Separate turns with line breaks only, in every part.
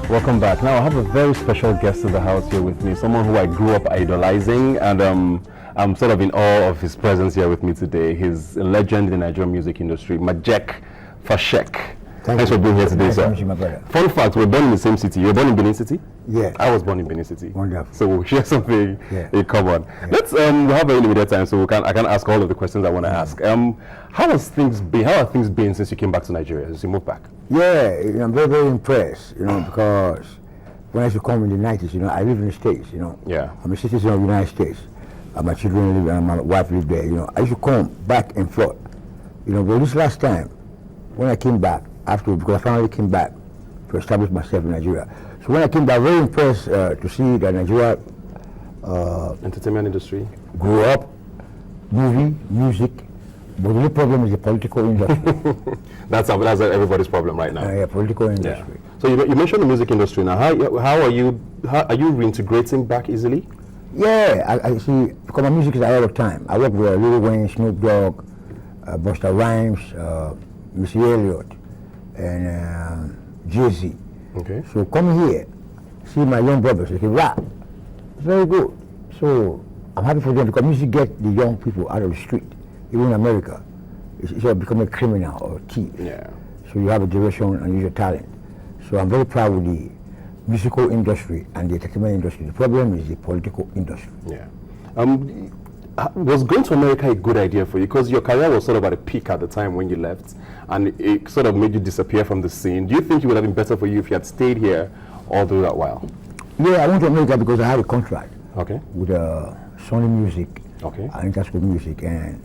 Welcome back. Now I have a very special guest in the house here with me, someone who I grew up idolizing, and I'm sort of in awe of his presence here with me today. He's a legend in the Nigerian music industry, Majek Fashek. Thanks for being here today, sir.
You, my brother.
Fun fact, we're born in the same city. You were born in Benin City?
Yeah.
I was born in Benin City.
Wonderful.
So we'll share something in common.
Yeah.
Let's we have very limited time, so I can ask all of the questions I want to ask. How have things been since you came back to Nigeria, since you moved back?
Yeah, I'm very, very impressed, because when I used to come in the 90s, I live in the States,
Yeah.
I'm a citizen of the United States. My children live and my wife live there, I used to come back and forth, but this last time, when I came back, because I finally came back to establish myself in Nigeria. So when I came back, very impressed to see that Nigeria
Entertainment industry
grew up, music, but the only problem is the political industry.
that's everybody's problem right now.
Yeah, political industry.
Yeah. So you mentioned the music industry now. How are you reintegrating back easily?
Yeah, I see, because my music is a lot of time. I work with Lil Wayne, Snoop Dogg, Busta Rhymes, Missy Elliott, and Jay-Z.
Okay.
So come here, see my young brothers, they can rap. It's very good. So I'm happy for them because music get the young people out of the street. Even in America, it's all become a criminal or a thief.
Yeah.
So you have a direction and use your talent. So I'm very proud with the musical industry and the entertainment industry. The problem is the political industry.
Yeah. Was going to America a good idea for you? Because your career was sort of at a peak at the time when you left, and it sort of made you disappear from the scene. Do you think it would have been better for you if you had stayed here all through that while?
Yeah, I went to America because I had a contract.
Okay.
With Sony Music.
Okay.
And Interscope Music, and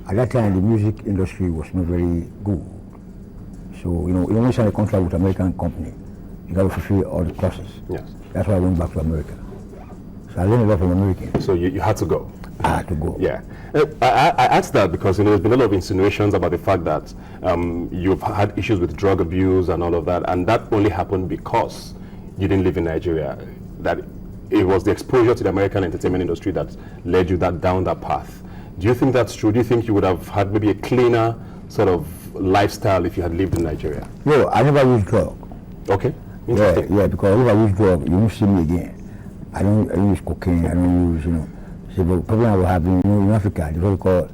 at that time the music industry was not very good. So when you sign a contract with an American company, you got to fulfill all the process.
Yes.
That's why I went back to America. So I learned a lot from Americans.
So you had to go.
I had to go.
Yeah. I asked that because there's been a lot of insinuations about the fact that you've had issues with drug abuse and all of that, and that only happened because you didn't live in Nigeria. That it was the exposure to the American entertainment industry that led you down that path. Do you think that's true? Do you think you would have had maybe a cleaner sort of lifestyle if you had lived in Nigeria?
No, I never used drug.
Okay.
Yeah, because if I use drug, you won't see me again. I don't use cocaine. I don't use, See, the problem I will have in Africa, the very called,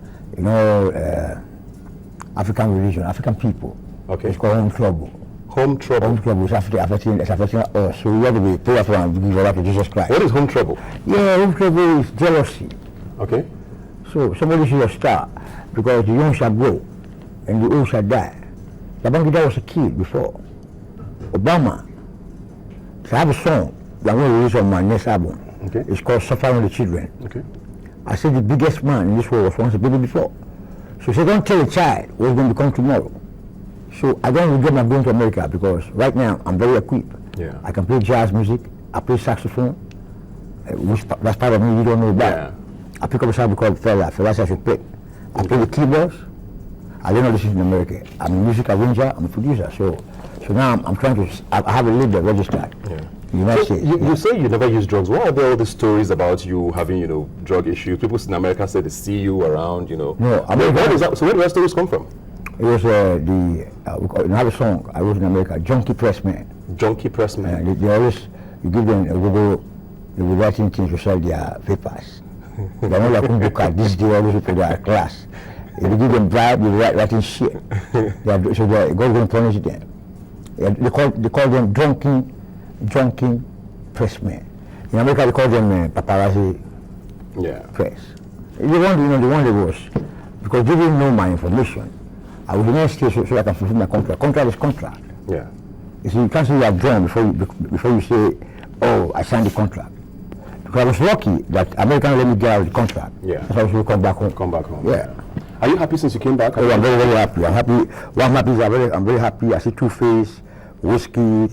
African religion, African people.
Okay.
It's called home trouble.
Home trouble.
Home trouble is affecting us. So we have to be prayerful and give our life to Jesus Christ.
What is home trouble?
Yeah, home trouble is jealousy.
Okay.
So somebody should start because the young shall grow and the old shall die. Babangida was a kid before. Obama. So I have a song that I'm going to release on my next album.
Okay.
It's called Suffering the Children.
Okay.
I said the biggest man in this world was once a baby before. So say don't tell a child what's going to become tomorrow. So I don't regret my going to America because right now I'm very equipped.
Yeah.
I can play jazz music, I play saxophone, which that's part of me you don't know about.
Yeah.
I pick up a sound called Fela I should play. I play the keyboards. I learned all this in America. I'm a music arranger, I'm a producer. So now I'm trying to, I have a label registered.
Yeah.
So
you say you never use drugs. What are there all these stories about you having, drug issues? People in America say they see you around,
No,
where do those stories come from?
It was another song I wrote in America, Junkie Pressman.
Junkie Pressman.
They always, you give them a Google, they will writing things to sell their papers. They're not like Kumbuka, this day always for their class. If you give them bribe, they're writing shit. So God's going to punish them. They call them drunken pressmen. In America they call them paparazzi press. The one that was, because they didn't know my information, I was in the States so I can fulfill my contract. Contract is contract.
Yeah.
You see, you can't say you have drawn before you say, oh, I signed the contract. Because I was lucky that American let me get out of the contract.
Yeah.
That's why I was come back home.
Come back home.
Yeah.
Are you happy since you came back?
Oh, I'm very, very happy. I'm happy. What I'm happy is I'm very happy. I see Two-Face, Whiskey,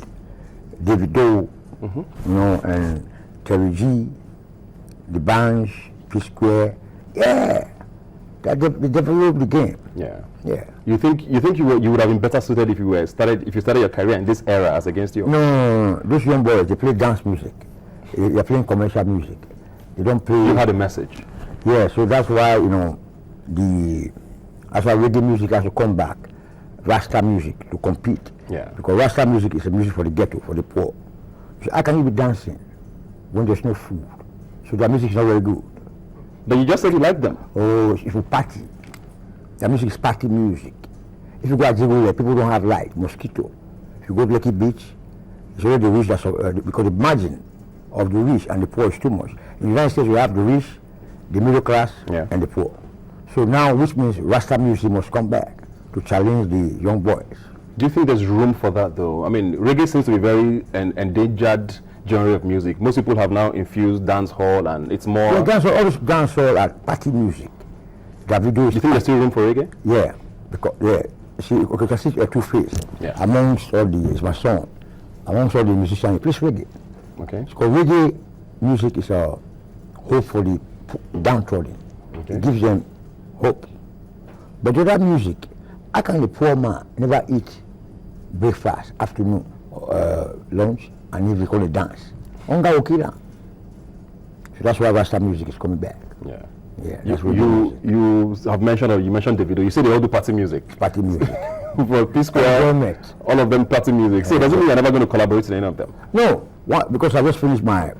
David Doe, and Terry G, The Bunch, P-Square. Yeah. They developed the game.
Yeah.
Yeah.
You think you would have been better suited if you started your career in this era as against you?
No. Those young boys, they play dance music. They're playing commercial music. They don't play.
You had a message.
Yeah, so that's why that's why reggae music has to come back. Rasta music to compete.
Yeah.
Because Rasta music is a music for the ghetto, for the poor. So how can you be dancing when there's no food? So their music is not very good.
But you just said you like them.
Oh, if you party, their music is party music. If you go to Jibuti, people don't have light, mosquito. If you go to Lucky Beach, it's already the rich that's because the margin of the rich and the poor is too much. In the United States, you have the rich, the middle class, and the poor. So now, which means Rasta music must come back to challenge the young boys.
Do you think there's room for that, though? I mean, reggae seems to be very endangered genre of music. Most people have now infused dance hall, and it's more.
Yeah, all this dance hall are party music. Davido.
Do you think there's still room for reggae?
Yeah, because see, okay, can see a two-face.
Yeah.
Amongst all the, it's my song. Amongst all the musicians, he plays reggae.
Okay.
Because reggae music is a hope for the downtrodden.
Okay.
It gives them hope. But the other music, how can the poor man never eat breakfast, afternoon, lunch, and if we call it dance? Hunger will kill him. So that's why Rasta music is coming back.
Yeah.
Yeah.
You have mentioned, or you mentioned Davido. You say they all do party music.
Party music.
For P Square, all of them party music. So doesn't mean you're never going to collaborate with any of them?
No, because I just finished my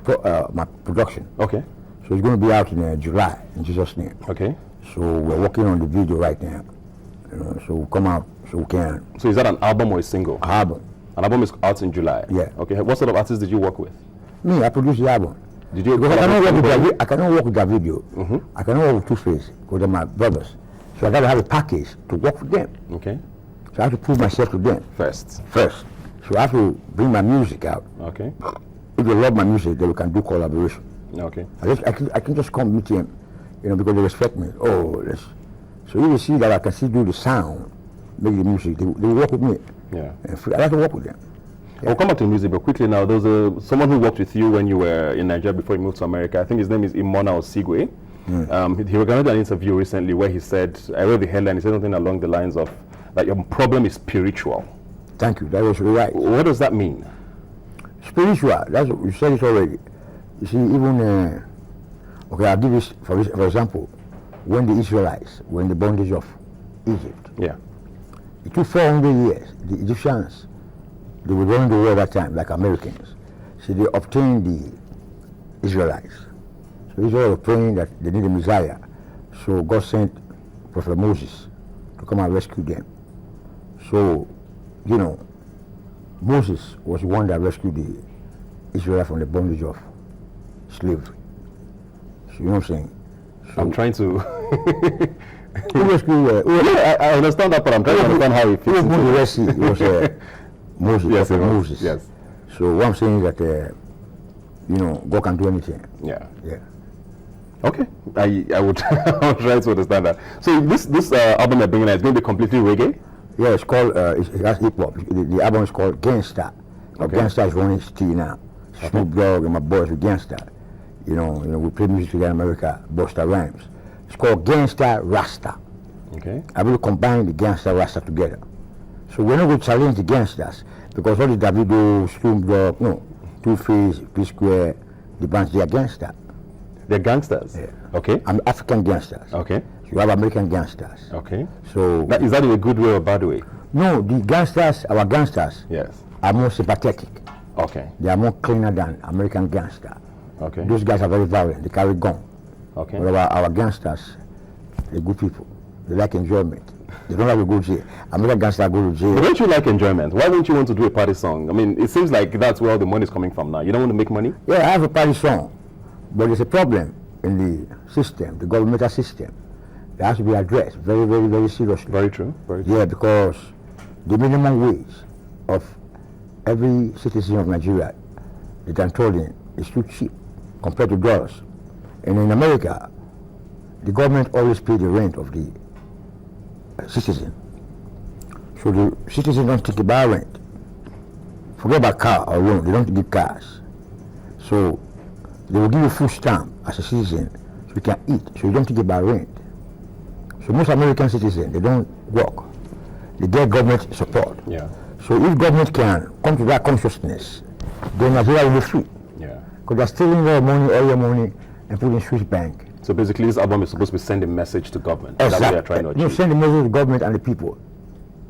my production.
Okay.
So it's going to be out in July, in Jesus' name.
Okay.
So we're working on the video right now. So we'll come out so we can.
So is that an album or a single?
Album.
An album is out in July?
Yeah.
Okay. What sort of artists did you work with?
Me, I produced the album.
Did you?
Because I cannot work with that video. I cannot work with Two-Face because they're my brothers. So I got to have a package to work with them.
Okay.
So I have to prove myself to them
First.
So I have to bring my music out.
Okay.
If they love my music, then we can do collaboration.
Okay.
I can just come meet them, because they respect me. So you will see that I can still do the sound, make the music. They will work with me.
Yeah.
And I like to work with them.
Yeah. We'll come back to music, but quickly now, there was someone who worked with you when you were in Nigeria before you moved to America. I think his name is Imona Osigwe. He recounted an interview recently where he said, I read the headline, he said something along the lines of that your problem is spiritual.
Thank you, that was right.
What does that mean?
Spiritual, that's what you said it already. You see, even, okay, I'll give this, for example, when the Israelites were in the bondage of Egypt.
Yeah.
It took 400 years. The Egyptians, they were running the world at that time, like Americans. So they obtained the Israelites. So Israel was praying that they need a Messiah. So God sent Prophet Moses to come and rescue them. So, Moses was the one that rescued the Israelites from the bondage of slavery. So you know what I'm saying? So
I'm trying to...
Who rescued...
I understand that, but I'm trying to understand how it fits into
the Red Sea. It was Moses.
Yes,
Moses.
Yes.
So what I'm saying is that, God can do anything.
Yeah.
Yeah.
Okay. I would I'll try to understand that. So this album you're bringing out is going to be completely reggae?
Yeah, it's called, it has hip-hop. The album is called Gangsta.
Okay.
Gangsta is running tea now. Snoop Dogg and my boys with Gangsta. We play music together in America, Busta Rhymes. It's called Gangsta Rasta.
Okay.
I will combine the Gangsta Rasta together. So we're not going to challenge the gangsters because all the Davido, Snoop Dogg, Two-Face, P Square, the bands, they are gangsters.
They're gangsters?
Yeah.
Okay.
I'm African gangsters.
Okay.
So you have American gangsters.
Okay.
So
is that in a good way or bad way?
No, the gangsters, our gangsters,
yes,
are more sympathetic.
Okay.
They are more cleaner than American gangsters.
Okay.
Those guys are very violent. They carry gun.
Okay.
But our gangsters, they're good people. They like enjoyment. They don't like to go to jail. American gangsters go to jail.
But don't you like enjoyment? Why don't you want to do a party song? I mean, it seems like that's where all the money is coming from now. You don't want to make money?
Yeah, I have a party song. But there's a problem in the system, the governmental system. It has to be addressed very, very, very seriously.
Very true. Very true.
Yeah, because the minimum wage of every citizen of Nigeria, the downtrodden, is too cheap compared to dollars. And in America, the government always pays the rent of the citizen. So the citizen don't think about rent. Forget about car or loan, they don't give cash. So they will give you food stamp as a citizen so you can eat, so you don't think about rent. So most American citizens, they don't work. They get government support.
Yeah.
So if government can come to that consciousness, then Nigeria will be free.
Yeah.
Because they're stealing all your money, and putting in Swiss bank.
So basically this album is supposed to be sending a message to government.
Exactly.
That's what they're trying to achieve.
Send a message to government and the people.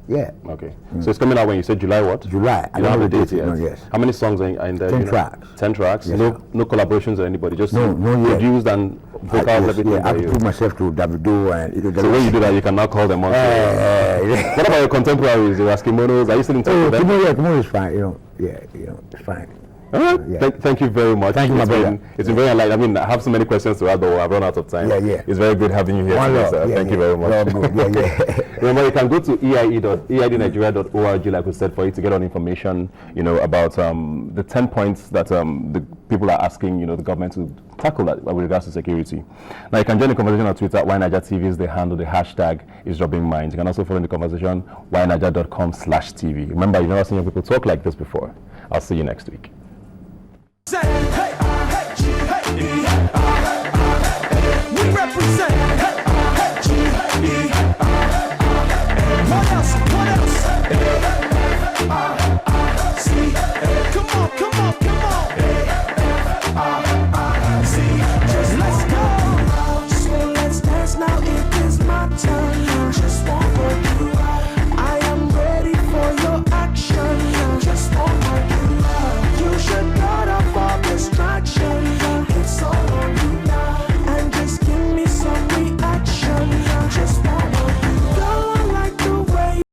Yeah.
Okay. So it's coming out when you said July what?
July.
You don't have a date yet?
No, yes.
How many songs are in there?
10 tracks.
10 tracks?
Yes,
no
sir.
no collaborations or anybody? Just
No yet.
produced and vocals,
Yes,
everything
yeah,
by
I have
you?
to put myself to Davido and
So when you do that, you can now call them on. What about your contemporaries, your Eskimos? Are you still in touch with them?
Tomorrow is fine, it's fine.
All right.
Yeah.
Thank you very much.
Thank you, my brother.
It's been very enlightening. I mean, I have so many questions to ask, but I've run out of time.
Yeah.
It's very good having you here
One
today,
love.
sir.
Yeah,
Thank you very much.
Good. Yeah.
Remember, you can go to eidnigeria.org, like we said, for you to get all information, about the 10 points that the people are asking, the government to tackle that with regards to security. Now, you can join the conversation on Twitter. WhyNigerTV is the handle. The hashtag is Rubbin Minds. You can also follow the conversation, whyniger.com/TV. Remember, you've never seen young people talk like this before. I'll see you next week.
We represent. What else?